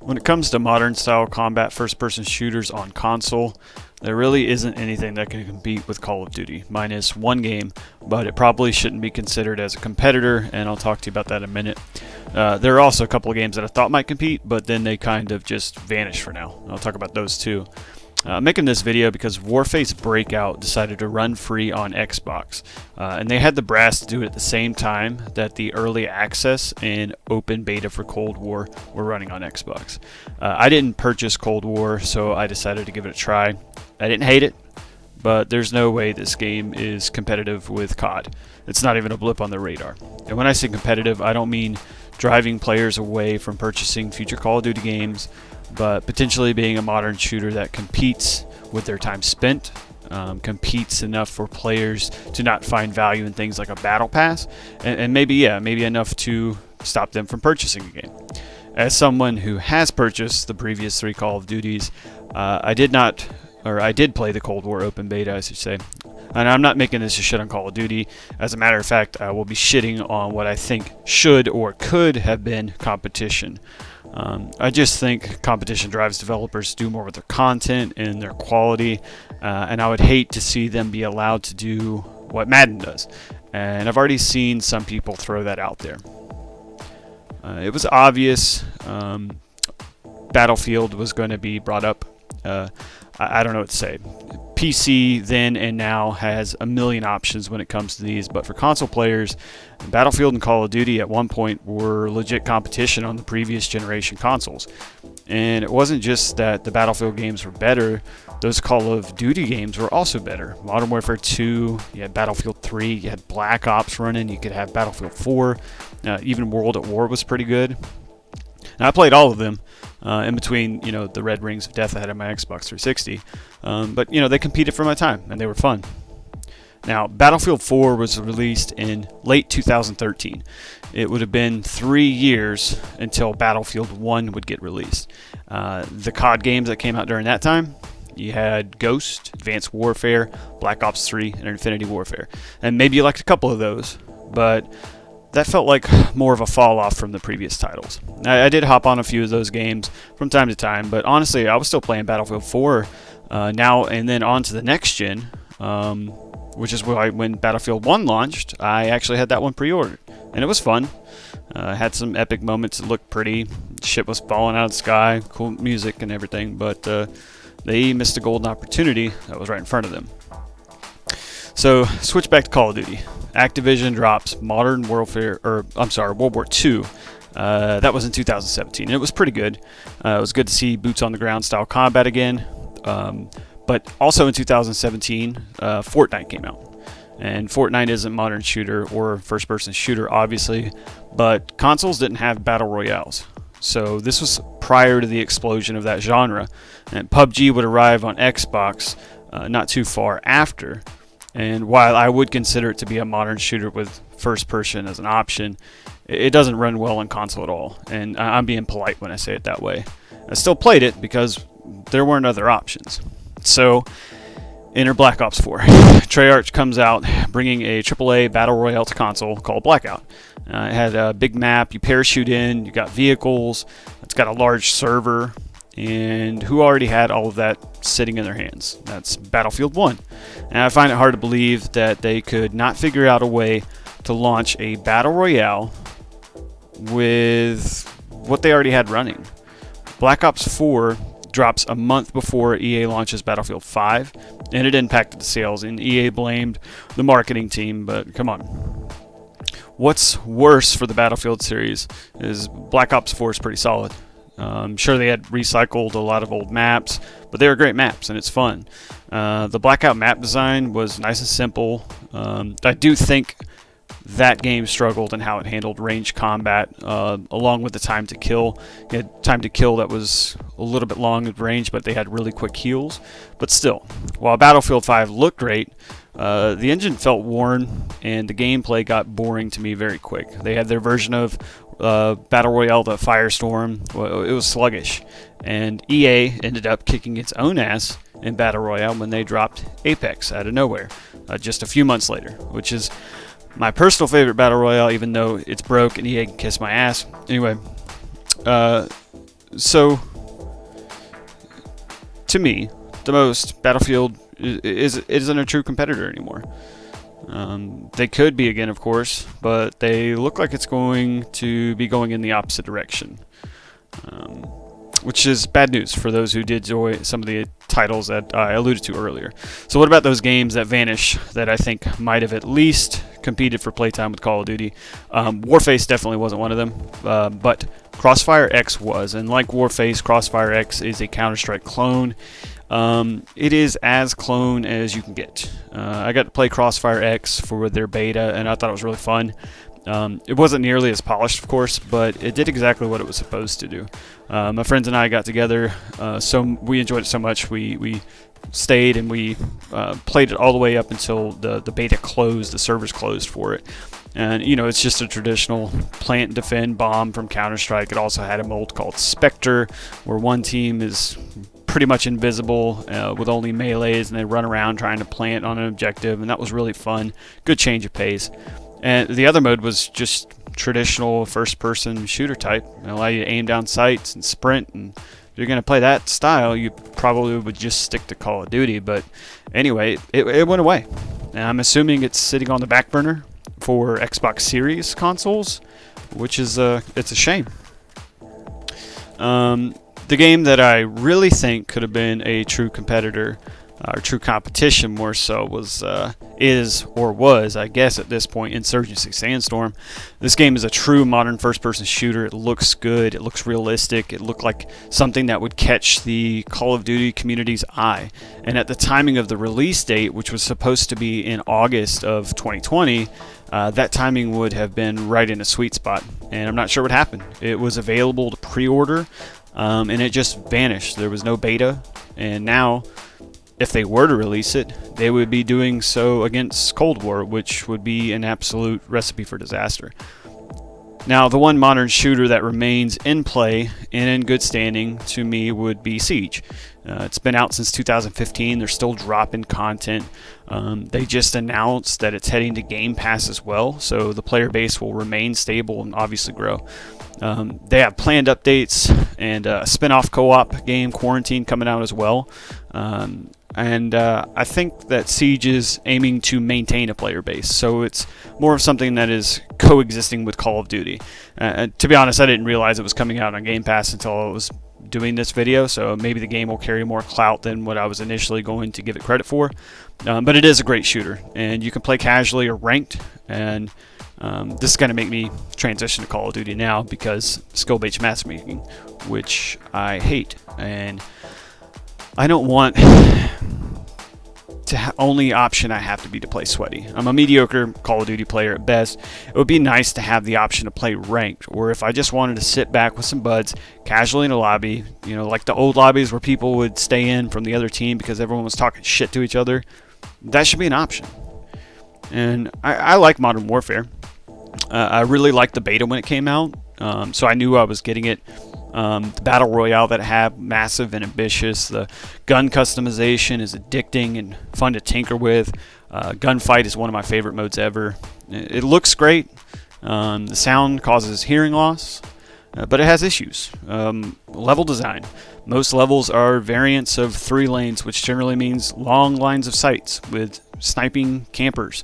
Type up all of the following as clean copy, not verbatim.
When it comes to modern style combat first person shooters on console, there really isn't anything that can compete with Call of Duty, minus one game, but it probably shouldn't be considered as a competitor, and I'll talk to you about that in a minute. There are also a couple of games that I thought might compete, but then they kind of just vanished for now. I'll talk about those too. I'm making this video because Warface Breakout decided to run free on Xbox, and they had the brass to do it at the same time that the early access and open beta for Cold War were running on Xbox. I didn't purchase Cold War, so I decided to give it a try. I didn't hate it, but there's no way this game is competitive with COD. It's not even a blip on the radar. And when I say competitive, I don't mean driving players away from purchasing future Call of Duty games, but potentially being a modern shooter that competes with their time spent, competes enough for players to not find value in things like a battle pass, and maybe enough to stop them from purchasing a game. As someone who has purchased the previous 3 Call of Duties, I did play the Cold War open beta, I should say. And I'm not making this a shit on Call of Duty. As a matter of fact, I will be shitting on what I think should or could have been competition. I just think competition drives developers to do more with their content and their quality, and I would hate to see them be allowed to do what Madden does. And I've already seen some people throw that out there. It was obvious Battlefield was going to be brought up. I don't know what to say. PC then and now has a million options when it comes to these, but for console players, Battlefield and Call of Duty at one point were legit competition on the previous generation consoles. And it wasn't just that the Battlefield games were better, those Call of Duty games were also better. Modern Warfare 2, you had Battlefield 3, you had Black Ops running, you could have Battlefield 4, even World at War was pretty good. And I played all of them in between, the Red Rings of Death I had on my Xbox 360. But, they competed for my time, and they were fun. Now, Battlefield 4 was released in late 2013. It would have been 3 years until Battlefield 1 would get released. The COD games that came out during that time, you had Ghost, Advanced Warfare, Black Ops 3, and Infinity Warfare. And maybe you liked a couple of those, but that felt like more of a fall off from the previous titles. I did hop on a few of those games from time to time, but honestly, I was still playing Battlefield 4 now and then on to the next gen, which is when Battlefield 1 launched. I actually had that one pre-ordered, and it was fun. Had some epic moments that looked pretty. Shit was falling out of the sky, cool music and everything, but they missed a golden opportunity that was right in front of them. So, switch back to Call of Duty. Activision drops World War II. That was in 2017, and it was pretty good. It was good to see boots on the ground style combat again. But also in 2017, Fortnite came out. And Fortnite isn't a modern shooter or first-person shooter, obviously, but consoles didn't have battle royales. So this was prior to the explosion of that genre. And PUBG would arrive on Xbox not too far after. And while I would consider it to be a modern shooter with first person as an option, it doesn't run well on console at all. And I'm being polite when I say it that way. I still played it because there weren't other options. So, enter Black Ops 4. Treyarch comes out bringing a AAA battle royale to console called Blackout. It had a big map, you parachute in, you got vehicles, it's got a large server, and who already had all of that sitting in their hands? That's Battlefield 1. And I find it hard to believe that they could not figure out a way to launch a battle royale with what they already had running. Black Ops 4 drops a month before EA launches Battlefield 5, and it impacted the sales, and EA blamed the marketing team, but come on. What's worse for the Battlefield series is Black Ops 4 is pretty solid. Sure, they had recycled a lot of old maps, but they were great maps, and it's fun. The Blackout map design was nice and simple. I do think that game struggled in how it handled range combat, along with the time to kill. You had time to kill that was a little bit long at range, but they had really quick heals. But still, while Battlefield 5 looked great, the engine felt worn, and the gameplay got boring to me very quick. They had their version of Battle Royale, the Firestorm. Well, it was sluggish, and EA ended up kicking its own ass in Battle Royale when they dropped Apex out of nowhere just a few months later, which is my personal favorite Battle Royale, even though it's broke and EA can kiss my ass. Anyway, So, to me, the most Battlefield isn't a true competitor anymore. They could be again, of course, but they look like it's going to be going in the opposite direction, which is bad news for those who did enjoy some of the titles that I alluded to earlier. So what about those games that vanish that I think might have at least competed for playtime with Call of Duty? Warface definitely wasn't one of them, but Crossfire X was, and like Warface, Crossfire X is a Counter-Strike clone. It is as clone as you can get. I got to play Crossfire X for their beta, and I thought it was really fun. It wasn't nearly as polished, of course, but it did exactly what it was supposed to do. My friends and I got together, so we enjoyed it so much, we stayed and we played it all the way up until the beta closed, the servers closed for it. And, you know, it's just a traditional plant and defend bomb from Counter-Strike. It also had a mode called Spectre, where one team is pretty much invisible with only melees, and they run around trying to plant on an objective, and that was really fun. Good change of pace. And the other mode was just traditional first-person shooter type. It allowed you to aim down sights and sprint, and if you're going to play that style, you probably would just stick to Call of Duty. But anyway, it went away. And I'm assuming it's sitting on the back burner for Xbox Series consoles, which is it's a shame. The game that I really think could have been a true competitor, or true competition more so, was, I guess at this point, Insurgency Sandstorm. This game is a true modern first-person shooter. It looks good. It looks realistic. It looked like something that would catch the Call of Duty community's eye. And at the timing of the release date, which was supposed to be in August of 2020, that timing would have been right in a sweet spot. And I'm not sure what happened. It was available to pre-order, and it just vanished. There was no beta, and now, if they were to release it, they would be doing so against Cold War, which would be an absolute recipe for disaster. Now, the one modern shooter that remains in play and in good standing to me would be Siege. It's been out since 2015. They're still dropping content. They just announced that it's heading to Game Pass as well, so the player base will remain stable and obviously grow. They have planned updates and a spin-off co-op game, Quarantine, coming out as well. And I think that Siege is aiming to maintain a player base, so it's more of something that is coexisting with Call of Duty. To be honest, I didn't realize it was coming out on Game Pass until I was doing this video, so maybe the game will carry more clout than what I was initially going to give it credit for. But it is a great shooter, and you can play casually or ranked, and this is going to make me transition to Call of Duty now because skill-based matchmaking, which I hate, and I don't want to only option I have to be to play sweaty. I'm a mediocre Call of Duty player at best. It would be nice to have the option to play ranked, or if I just wanted to sit back with some buds casually in a lobby, you know, like the old lobbies where people would stay in from the other team because everyone was talking shit to each other. That should be an option. And I like Modern Warfare. I really liked the beta when it came out, so I knew I was getting it. The Battle Royale that I have, massive and ambitious. The gun customization is addicting and fun to tinker with. Gunfight is one of my favorite modes ever. It looks great. The sound causes hearing loss, but it has issues. Level design. Most levels are variants of 3 lanes, which generally means long lines of sights with sniping campers.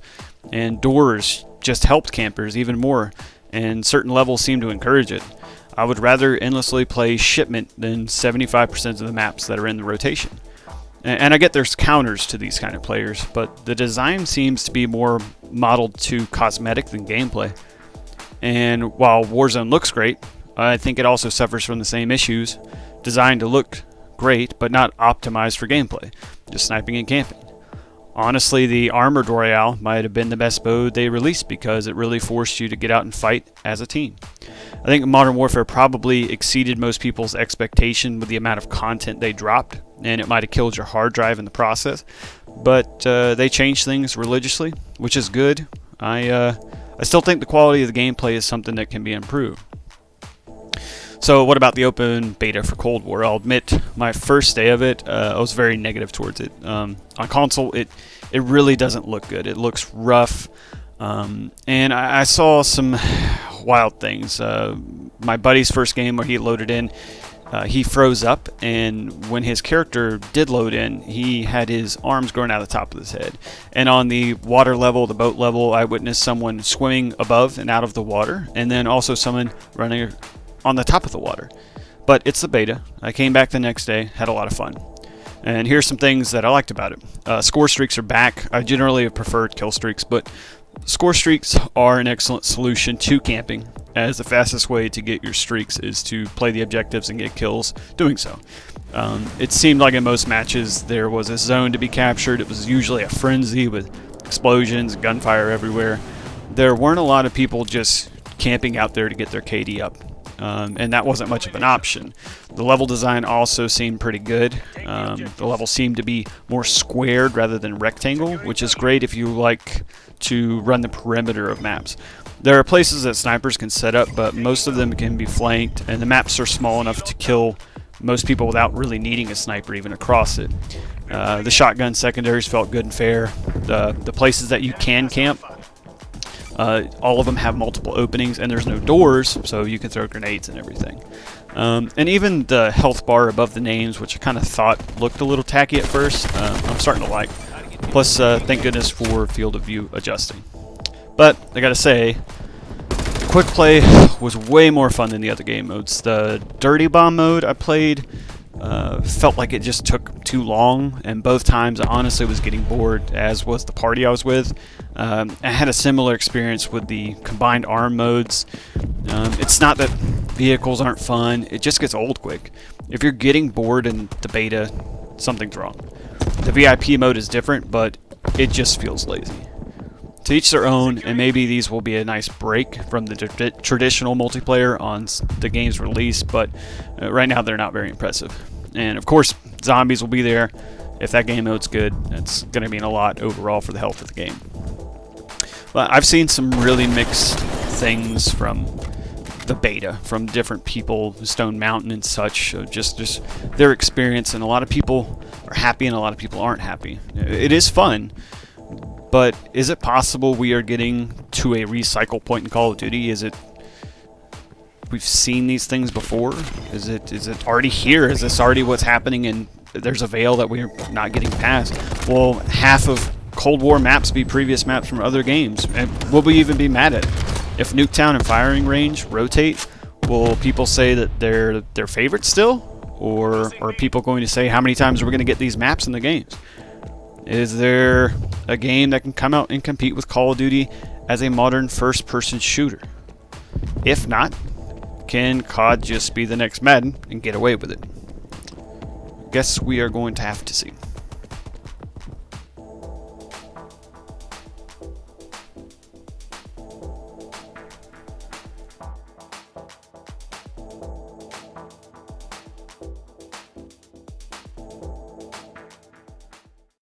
And doors just helped campers even more, and certain levels seem to encourage it. I would rather endlessly play Shipment than 75% of the maps that are in the rotation. And I get there's counters to these kind of players, but the design seems to be more modeled to cosmetic than gameplay. And while Warzone looks great, I think it also suffers from the same issues. Designed to look great, but not optimized for gameplay, just sniping and camping. Honestly, the Armored Royale might have been the best mode they released because it really forced you to get out and fight as a team. I think Modern Warfare probably exceeded most people's expectation with the amount of content they dropped, and it might have killed your hard drive in the process. But they changed things religiously, which is good. I still think the quality of the gameplay is something that can be improved. So what about the open beta for Cold War? I'll admit my first day of it, I was very negative towards it. On console, it really doesn't look good. It looks rough, and I saw some wild things. My buddy's first game where he loaded in, he froze up, and when his character did load in, he had his arms growing out of the top of his head. And on the water level, the boat level, I witnessed someone swimming above and out of the water, and then also someone running on the top of the water. But it's the beta. I came back the next day, had a lot of fun. And here's some things that I liked about it. Score streaks are back. I generally have preferred kill streaks, but score streaks are an excellent solution to camping, as the fastest way to get your streaks is to play the objectives and get kills doing so. It seemed like in most matches there was a zone to be captured. It was usually a frenzy with explosions, gunfire everywhere. There weren't a lot of people just camping out there to get their KD up. And that wasn't much of an option. The level design also seemed pretty good. The levels seemed to be more squared rather than rectangle, which is great if you like to run the perimeter of maps. There are places that snipers can set up, but most of them can be flanked, and the maps are small enough to kill most people without really needing a sniper even across it. The shotgun secondaries felt good and fair. The places that you can camp, all of them have multiple openings, and there's no doors, so you can throw grenades and everything. And even the health bar above the names, which I kind of thought looked a little tacky at first, I'm starting to like. Plus, thank goodness for field of view adjusting. But I gotta say, quick play was way more fun than the other game modes. The Dirty Bomb mode I played felt like it just took too long, and both times I honestly was getting bored, as was the party I was with. I had a similar experience with the combined arm modes. It's not that vehicles aren't fun, it just gets old quick. If you're getting bored in the beta, something's wrong. The VIP mode is different, but it just feels lazy. To each their own, and maybe these will be a nice break from the traditional multiplayer on the game's release, but right now they're not very impressive. And of course, zombies will be there. If that game mode's good, it's going to mean a lot overall for the health of the game. But I've seen some really mixed things from the beta, from different people, Stone Mountain and such, just their experience, and a lot of people are happy and a lot of people aren't happy. It is fun. But is it possible we are getting to a recycle point in Call of Duty? Is it we've seen these things before? Is it already here? Is this already what's happening and there's a veil that we're not getting past? Will half of Cold War maps be previous maps from other games? And will we even be mad at it? If Nuketown and Firing Range rotate, will people say that they're their favorites still? Or are people going to say, how many times are we going to get these maps in the games? Is there a game that can come out and compete with Call of Duty as a modern first-person shooter? If not, can COD just be the next Madden and get away with it? Guess we are going to have to see.